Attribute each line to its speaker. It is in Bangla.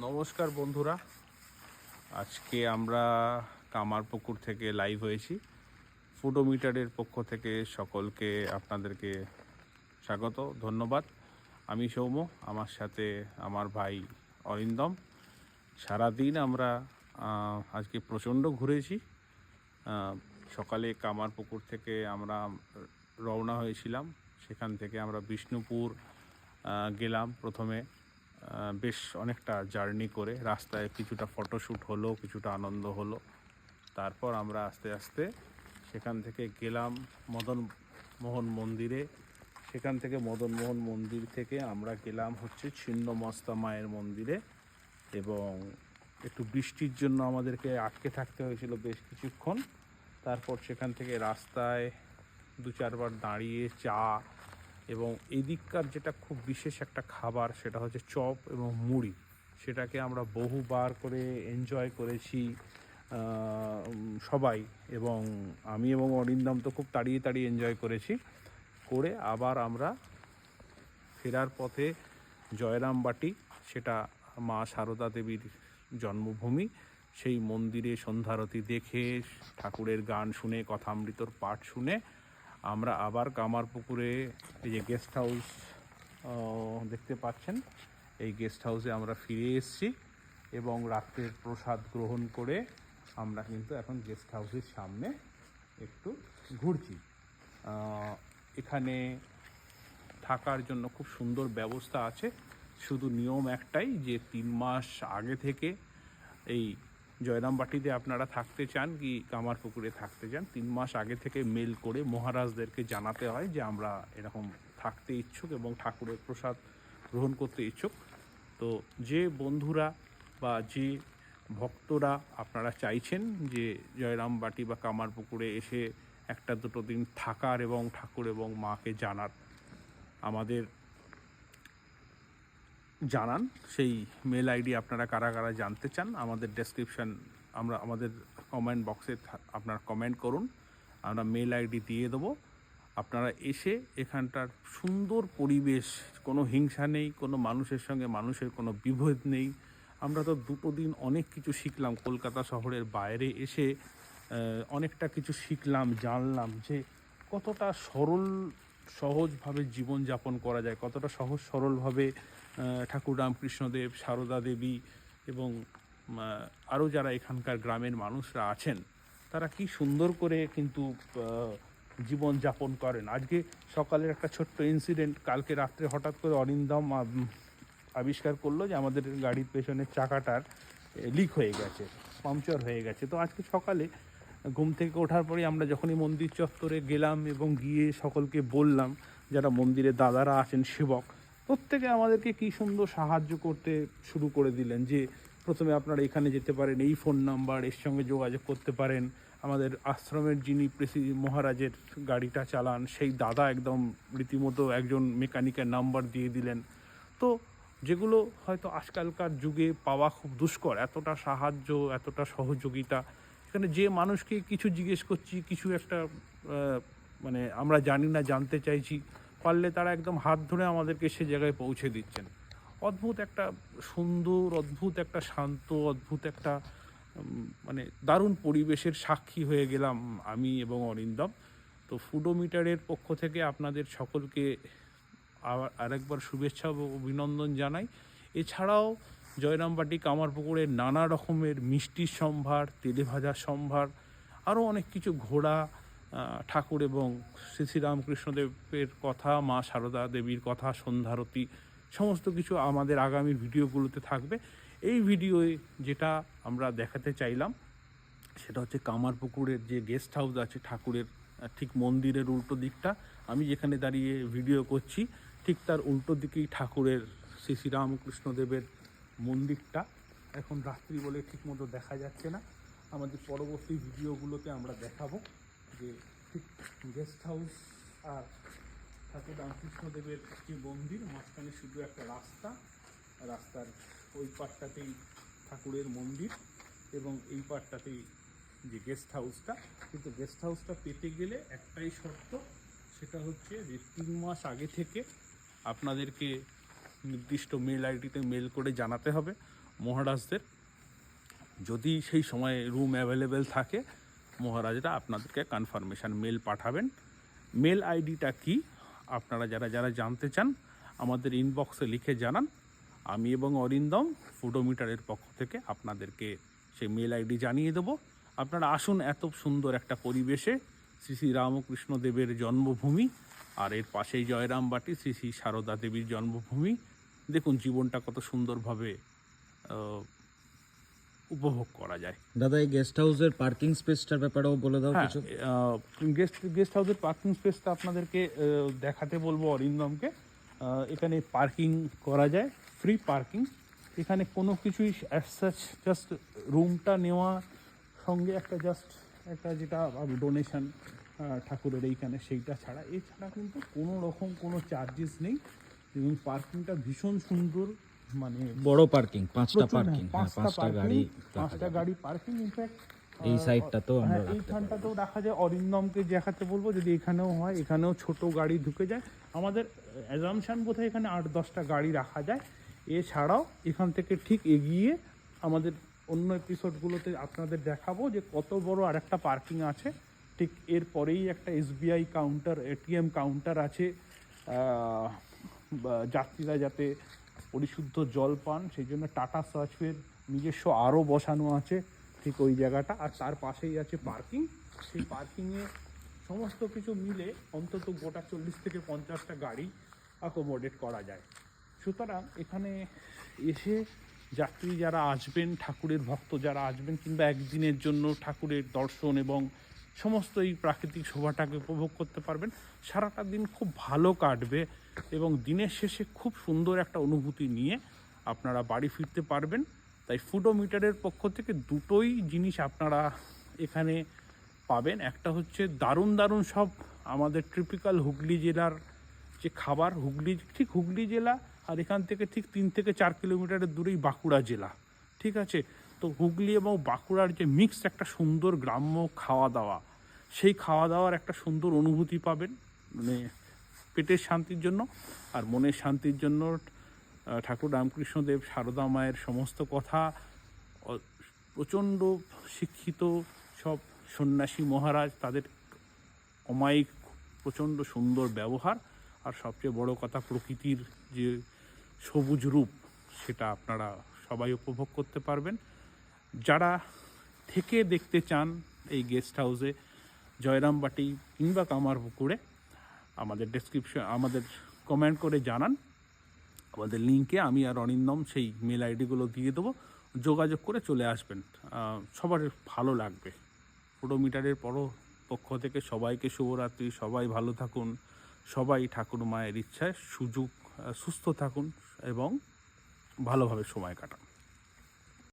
Speaker 1: নমস্কার বন্ধুরা, আজকে আমরা কামারপুকুর থেকে লাইভ হয়েছি। ফুডোমিটারের পক্ষ থেকে সকলকে আপনাদেরকে স্বাগত, ধন্যবাদ। আমি সৌম্য, আমার সাথে আমার ভাই অরিন্দম। সারাদিন আমরা আজকে প্রচণ্ড ঘুরেছি। সকালে কামারপুকুর থেকে আমরা রওনা হয়েছিলাম। সেখান থেকে আমরা বিষ্ণুপুর গেলাম। প্রথমে বেশ অনেকটা জার্নি করে রাস্তায় কিছুটা ফটোশ্যুট হলো, কিছুটা আনন্দ হলো। তারপর আমরা আস্তে আস্তে সেখান থেকে গেলাম মদনমোহন মন্দিরে। সেখান থেকে মদনমোহন মন্দির থেকে আমরা গেলাম হচ্ছে ছিন্নমস্তা মায়ের মন্দিরে, এবং একটু বৃষ্টির জন্য আমাদেরকে আটকে থাকতে হয়েছিল বেশ কিছুক্ষণ। তারপর সেখান থেকে রাস্তায় দু চারবার দাঁড়িয়ে চা, এবং এদিককার যেটা খুব বিশেষ একটা খাবার সেটা হচ্ছে চপ এবং মুড়ি। সেটাকে আমরা বহুবার করে এনজয় করেছি সবাই, এবং আমি এবং অরিন্দম তো খুব তাড়িয়ে তাড়িয়ে এনজয় করেছি। করে আবার আমরা ফেরার পথে জয়রামবাটি, সেটা মা সারদা দেবীর জন্মভূমি, সেই মন্দিরে সন্ধ্যারতি দেখে, ঠাকুরের গান শুনে, কথামৃতর পাঠ শুনে আমরা আবার কামারপুকুরে এই যে গেস্ট হাউস দেখতে পাচ্ছেন, এই গেস্ট হাউসে আমরা ফিরে এসেছি, এবং রাত্রের প্রসাদ গ্রহণ করে আমরা কিন্তু এখন গেস্ট হাউসের সামনে একটু ঘুরছি। এখানে থাকার জন্য খুব সুন্দর ব্যবস্থা আছে। শুধু নিয়ম একটাই, যে 3 মাস আগে থেকে এই জয়রামবাটিতে আপনারা থাকতে চান কি কামারপুকুরে থাকতে চান, 3 মাস আগে থেকে মেল করে মহারাজদেরকে জানাতে হয় যে আমরা এরকম থাকতে ইচ্ছুক এবং ঠাকুরের প্রসাদ গ্রহণ করতে ইচ্ছুক। তো যে বন্ধুরা বা যে ভক্তরা আপনারা চাইছেন যে জয়রামবাটি বা কামারপুকুরে এসে 1-2 দিন থাকার এবং ঠাকুর এবং মাকে জানার, আমাদের জানান। সেই মেল আইডি আপনারা কারা কারা জানতে চান, আমাদের ডেসক্রিপশান, আমাদের কমেন্ট বক্সে আপনারা কমেন্ট করুন, আমরা মেল আইডি দিয়ে দেবো। আপনারা এসে এখানটার সুন্দর পরিবেশ, কোনো হিংসা নেই, কোনো মানুষের সঙ্গে মানুষের কোনো বিভেদ নেই। আমরা তো 2 দিন অনেক কিছু শিখলাম। কলকাতা শহরের বাইরে এসে অনেকটা কিছু শিখলাম, জানলাম যে কতটা সহজভাবে জীবনযাপন করা যায়, কতটা সহজ সরলভাবে ঠাকুর রামকৃষ্ণদেব, সারদা দেবী এবং আরও যারা এখানকার গ্রামের মানুষরা আছেন, তারা কি সুন্দর করে কিন্তু জীবনযাপন করেন। আজকে সকালের একটা ছোট্ট ইনসিডেন্ট, কালকে রাত্রে হঠাৎ করে অরিন্দম আবিষ্কার করলো যে আমাদের গাড়ির পেছনের চাকাটার লিক হয়ে গেছে, পাংচার হয়ে গেছে। তো আজকে সকালে ঘুম থেকে ওঠার পরে আমরা যখনই মন্দির চত্বরে গেলাম এবং গিয়ে সকলকে বললাম, যারা মন্দিরে দাদারা আছেন, সেবক, প্রত্যেকে আমাদেরকে কি সুন্দর সাহায্য করতে শুরু করে দিলেন। যে প্রথমে আপনারা এখানে যেতে পারেন, এই ফোন নাম্বার, এর সঙ্গে যোগাযোগ করতে পারেন। আমাদের আশ্রমের যিনি মহারাজের গাড়িটা চালান, সেই দাদা একদম রীতিমতো একজন মেকানিকের নাম্বার দিয়ে দিলেন। তো যেগুলো হয়তো আজকালকার যুগে পাওয়া খুব দুষ্কর, এতটা সাহায্য, এতটা সহযোগিতা। এখানে যে মানুষকে কিছু জিজ্ঞেস করছি, কিছু একটা মানে আমরা জানি না, জানতে চাইছি, পারলে তারা একদম হাত ধরে আমাদেরকে সে জায়গায় পৌঁছে দিচ্ছেন। অদ্ভুত একটা সুন্দর, অদ্ভুত একটা শান্ত, অদ্ভুত একটা মানে দারুণ পরিবেশের সাক্ষী হয়ে গেলাম আমি এবং অরিন্দম। তো ফুডোমিটারের পক্ষ থেকে আপনাদের সকলকে আরেকবার শুভেচ্ছা ও অভিনন্দন জানাই। এছাড়াও জয়রামবাটি কামারপুকুরের নানা রকমের মিষ্টির সম্ভার, তেলে ভাজার সম্ভার, আরও অনেক কিছু, ঘোড়া, ঠাকুর এবং শ্রী শ্রী রামকৃষ্ণদেবের কথা, মা সারদা দেবীর কথা, সন্ধ্যারতি, সমস্ত কিছু আমাদের আগামী ভিডিওগুলোতে থাকবে। এই ভিডিওয়ে যেটা আমরা দেখাতে চাইলাম সেটা হচ্ছে কামারপুকুরের যে গেস্ট হাউস আছে ঠাকুরের ঠিক মন্দিরের উল্টো দিকটা। আমি যেখানে দাঁড়িয়ে ভিডিও করছি ঠিক তার উল্টো দিকেই ঠাকুরের শ্রী শ্রী রামকৃষ্ণদেবের মন্দিরটা। এখন রাত্রি বলে ঠিকমতো দেখা যাচ্ছে না, আমাদের পরবর্তী ভিডিওগুলোতে আমরা দেখাবো যে ঠিক গেস্ট হাউস আর ঠাকুর রামকৃষ্ণদেবের যে মন্দির, মাঝখানে শুধু একটা রাস্তার ওই পাশটাতেই ঠাকুরের মন্দির এবং এই পাশটাতেই যে গেস্ট হাউসটা। কিন্তু গেস্ট হাউসটা পেতে গেলে একটাই শর্ত, সেটা হচ্ছে যে 3 মাস আগে থেকে আপনাদেরকে নির্দিষ্ট মেল আইডিতে মেল করে জানাতে হবে। মহারাজদের। যদি সেই সময় রুম অ্যাভেলেবেল থাকে মহারাজরা আপনাদেরকে কনফার্মেশন মেল পাঠাবেন। মেল আইডিটা কি আপনারা যারা যারা জানতে চান আমাদের ইনবক্সে লিখে জানান। আমি এবং অরিন্দম ফুডোমিটারের পক্ষ থেকে আপনাদেরকে সেই মেল আইডি জানিয়ে দেবো। আপনারা আসুন এত সুন্দর একটা পরিবেশে, শ্রী শ্রী রামকৃষ্ণ দেবের জন্মভূমি, আর এর পাশেই জয়রামবাটি শ্রী শ্রী সারদা দেবীর জন্মভূমি। দেখুন জীবনটা কত সুন্দরভাবে উপভোগ করা যায়।
Speaker 2: দাদা, এই গেস্ট হাউসের পার্কিং স্পেসটার ব্যাপারেও বলে দাও কিছু।
Speaker 1: গেস্ট হাউসের পার্কিং স্পেসটা আপনাদেরকে দেখাতে বলবো অরিন্দমকে। এখানে পার্কিং করা যায়, ফ্রি পার্কিং। এখানে কোনো কিছুই জাস্ট রুমটা নেওয়া সঙ্গে একটা যেটা ডোনেশন ঠাকুরের এইখানে সেইটা ছাড়া, এছাড়া কিন্তু কোনো রকম কোনো চার্জেস নেই। এবং পার্কিংটা ভীষণ সুন্দর, মানে
Speaker 2: বড় পার্কিং, 5টা পার্কিং,
Speaker 1: 5টা গাড়ি পার্কিং। ইনফ্যাক্ট
Speaker 2: এই সাইডটাতেও আমরা
Speaker 1: এইখানটাতেও রাখা যায়। অরিন্দমকে দেখাতে বলবো যদি এখানেও হয়, এখানেও ছোট গাড়ি ঢুকে যায়। আমাদের অ্যাজামশন বোধহয় এখানে 8-10টা গাড়ি রাখা যায়। এছাড়াও এখান থেকে ঠিক এগিয়ে আমাদের অন্য এপিসোডগুলোতে আপনাদের দেখাবো যে কত বড় আরেকটা পার্কিং আছে। ঠিক এরপরেই একটা SBI কাউন্টার, ATM কাউন্টার আছে। যাত্রীরা যাতে পরিশুদ্ধ জল পান সেই জন্য টাটা সার্চের নিজস্ব আরও বসানো আছে ঠিক ওই জায়গাটা। আর তার পাশেই আছে পার্কিং। সেই পার্কিংয়ে সমস্ত কিছু মিলে অন্তত গোটা 40 থেকে 50টা গাড়ি অ্যাকোমোডেট করা যায়। সুতরাং এখানে এসে যাত্রী যারা আসবেন, ঠাকুরের ভক্ত যারা আসবেন, কিংবা একদিনের জন্য ঠাকুরের দর্শন এবং সমস্ত এই প্রাকৃতিক শোভাটাকে উপভোগ করতে পারবেন। সারাটা দিন খুব ভালো কাটবে এবং দিনের শেষে খুব সুন্দর একটা অনুভূতি নিয়ে আপনারা বাড়ি ফিরতে পারবেন। তাই ফুডোমিটারের পক্ষ থেকে দুটোই জিনিস আপনারা এখানে পাবেন। একটা হচ্ছে দারুণ দারুণ সব আমাদের ট্রিপিক্যাল হুগলি জেলার যে খাবার, হুগলি জেলা, আর এখান থেকে ঠিক 3 থেকে 4 কিলোমিটারের দূরেই বাঁকুড়া জেলা, ঠিক আছে। তো হুগলি এবং বাঁকুড়ার যে মিক্সড একটা সুন্দর গ্রাম্য খাওয়া দাওয়া, সেই খাওয়া দাওয়ার একটা সুন্দর অনুভূতি পাবেন, মানে পেটের শান্তির জন্য আর মনের শান্তির জন্য। ঠাকুর রামকৃষ্ণদেব, সারদা মায়ের সমস্ত কথা, প্রচণ্ড শিক্ষিত সব সন্ন্যাসী মহারাজ, তাদের অমায়িক প্রচণ্ড সুন্দর ব্যবহার, আর সবচেয়ে বড় কথা প্রকৃতির যে সবুজ রূপ, সেটা আপনারা সবাই উপভোগ করতে পারবেন। যারা থেকে দেখতে চান এই গেস্ট হাউসে জয়রামবাটি কিংবা কামারপুকুরে, আমাদের আমাদের কমেন্ট করে জানান। আমাদের লিঙ্কে আমি আর অরিন্দম সেই মেল আইডিগুলো দিয়ে দেবো, যোগাযোগ করে চলে আসবেন। সবার ভালো লাগবে। ফুডোমিটারের পক্ষ থেকে সবাইকে শুভরাত্রি। সবাই ভালো থাকুন, সবাই ঠাকুর মায়ের ইচ্ছায় সুস্থ থাকুন এবং ভালোভাবে সময় কাটান।